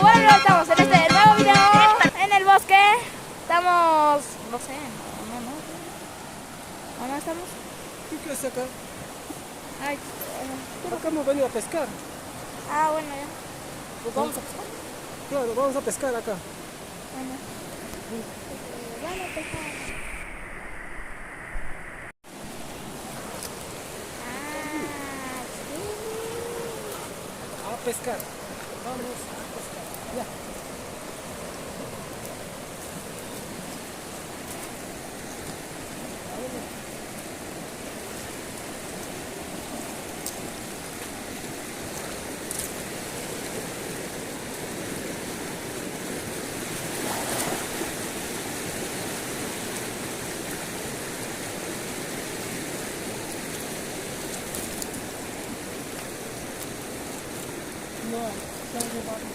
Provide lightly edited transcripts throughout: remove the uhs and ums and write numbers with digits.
Bueno, estamos en este nuevo video en el bosque. Estamos, no sé, no estamos. ¿Qué es acá? Ay, Acá hemos venido a pescar. bueno, ya. Pues vamos a pescar. Claro, vamos a pescar acá. Bueno. Vamos a pescar. A pescar. Vamos a pescar. Ya. No, se han llevado.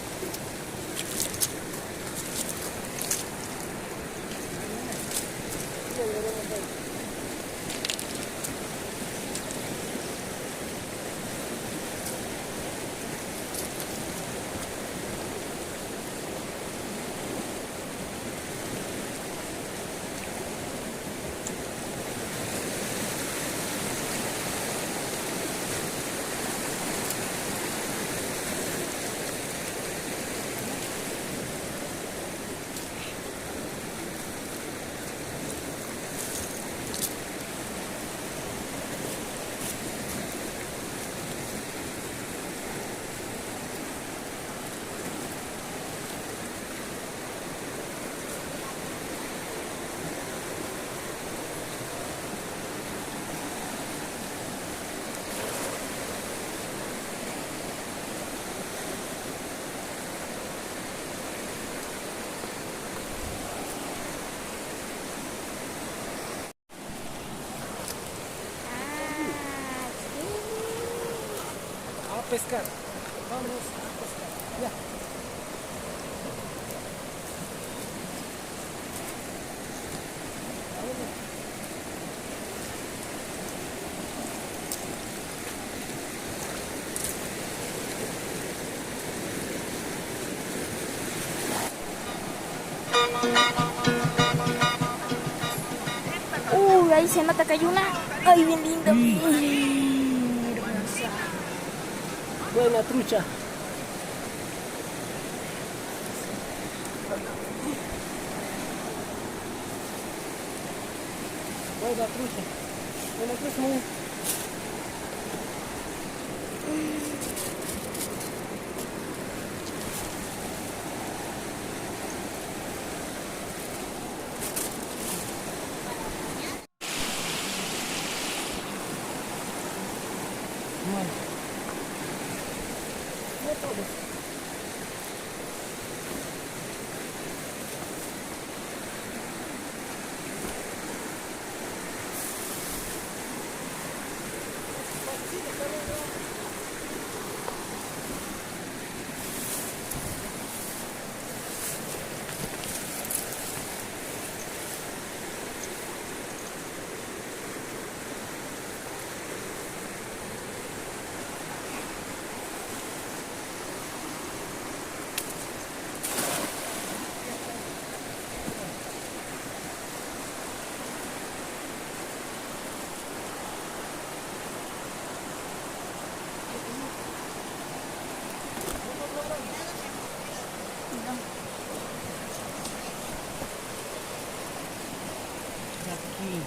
A pescar. Vamos a pescar. Ya. Ahí se nota que hay una. Ay, bien linda. Hermosa. Buena trucha. Buena trucha. Buena trucha. Bueno. No todos. Aquí.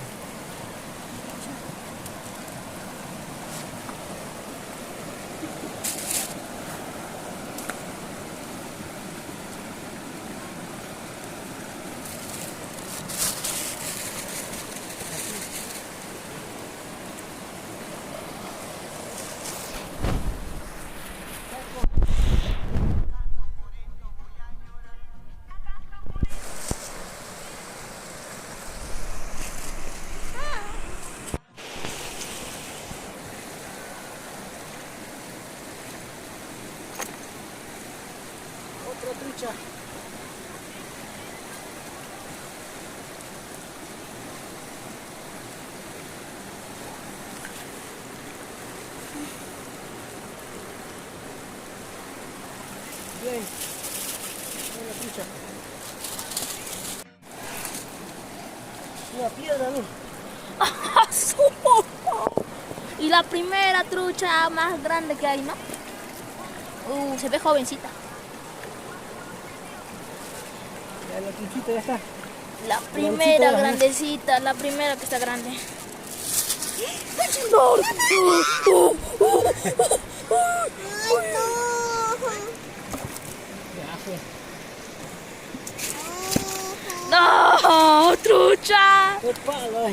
Otra trucha. Bien. Una trucha. Una piedra, ¿no? Y la primera trucha más grande que hay, ¿no? Se ve jovencita. Ya la truchita ya está. La primera ya. grandecita, la primera que está grande. Ya fue. ¡No! ¡Trucha! ¡Qué palo!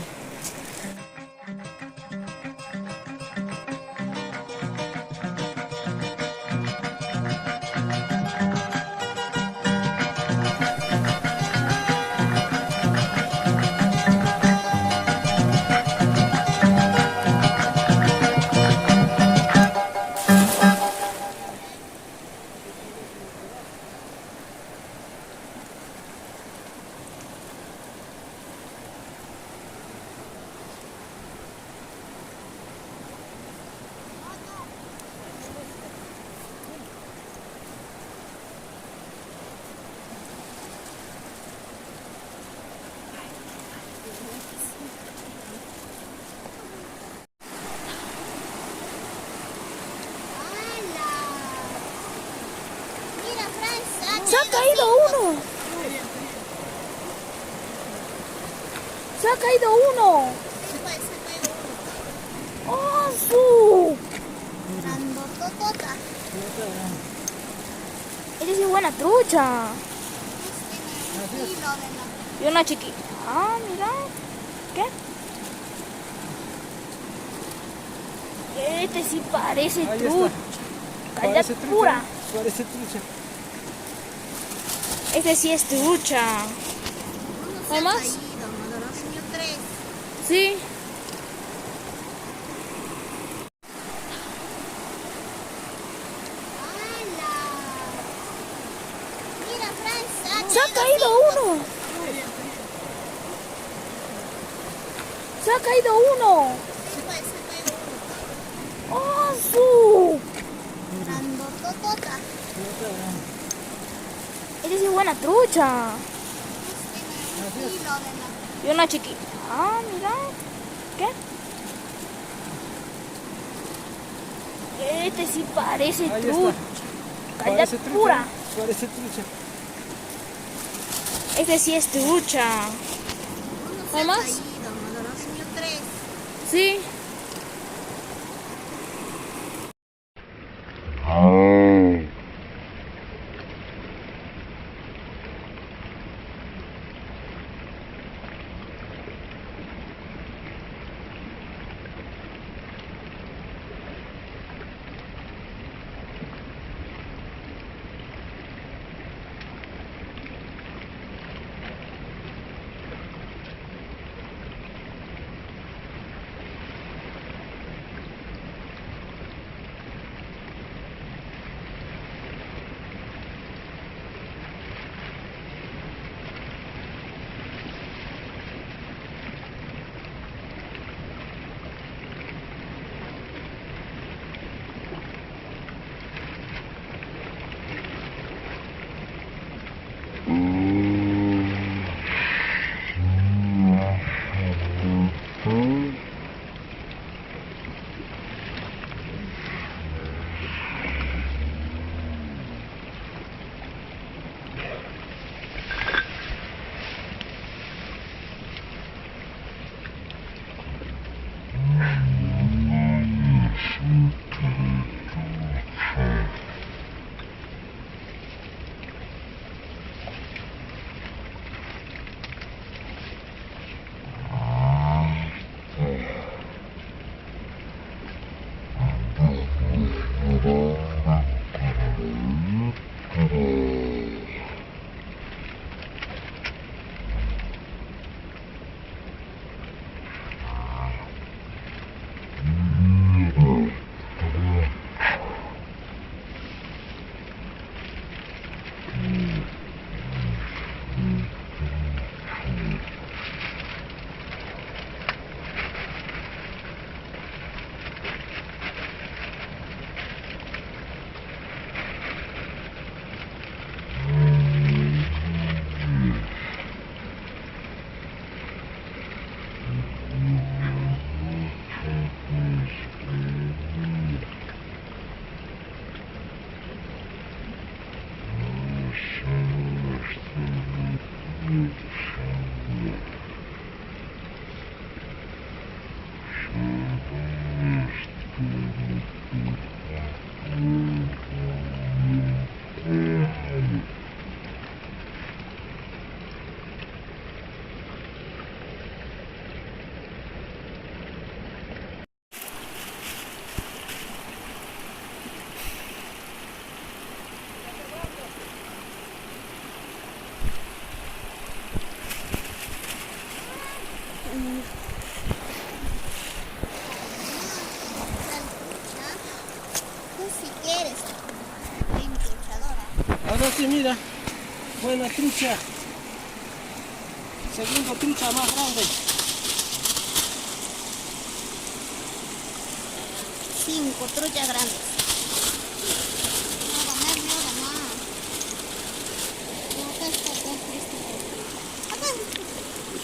¡Se ha caído uno! ¡Se ha caído uno! ¡Oh, su! Esa sí es buena trucha. Y una chiquita. Ah, mira. ¿Qué? Este sí parece Ahí trucha. está. Calidad Parece trucha. pura. Parece trucha. Este sí es trucha. ¿Hay más? Sí. ¡Se ha caído uno! ¡Se ha caído uno! ¡Oh, su! Esa sí es buena trucha. Y una chiquita. Ah, mira. ¿Qué? Este sí parece Ahí trucha. está. Calidad Parece trucha. pura. Parece trucha. Este sí es trucha. ¿Hay más? Sí. Socio, mira. Buena trucha. Segunda trucha más grande. 5 truchas grandes.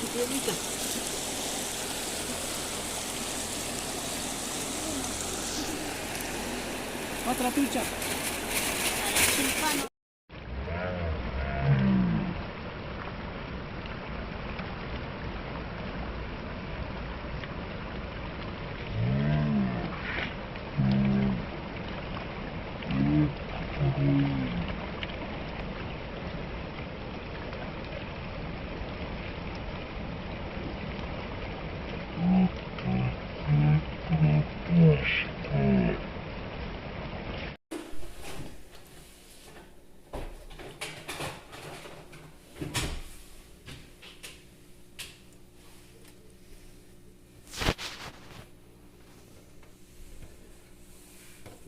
Su piedrita. Otra trucha.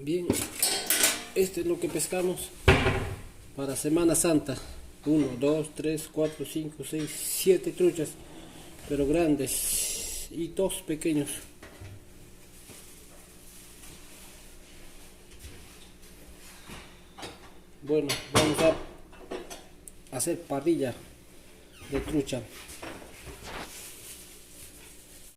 Bien, este es lo que pescamos para Semana Santa. 1, 2, 3, 4, 5, 6, 7 truchas, pero grandes, y 2 pequeños. Bueno, vamos a hacer parrilla de trucha.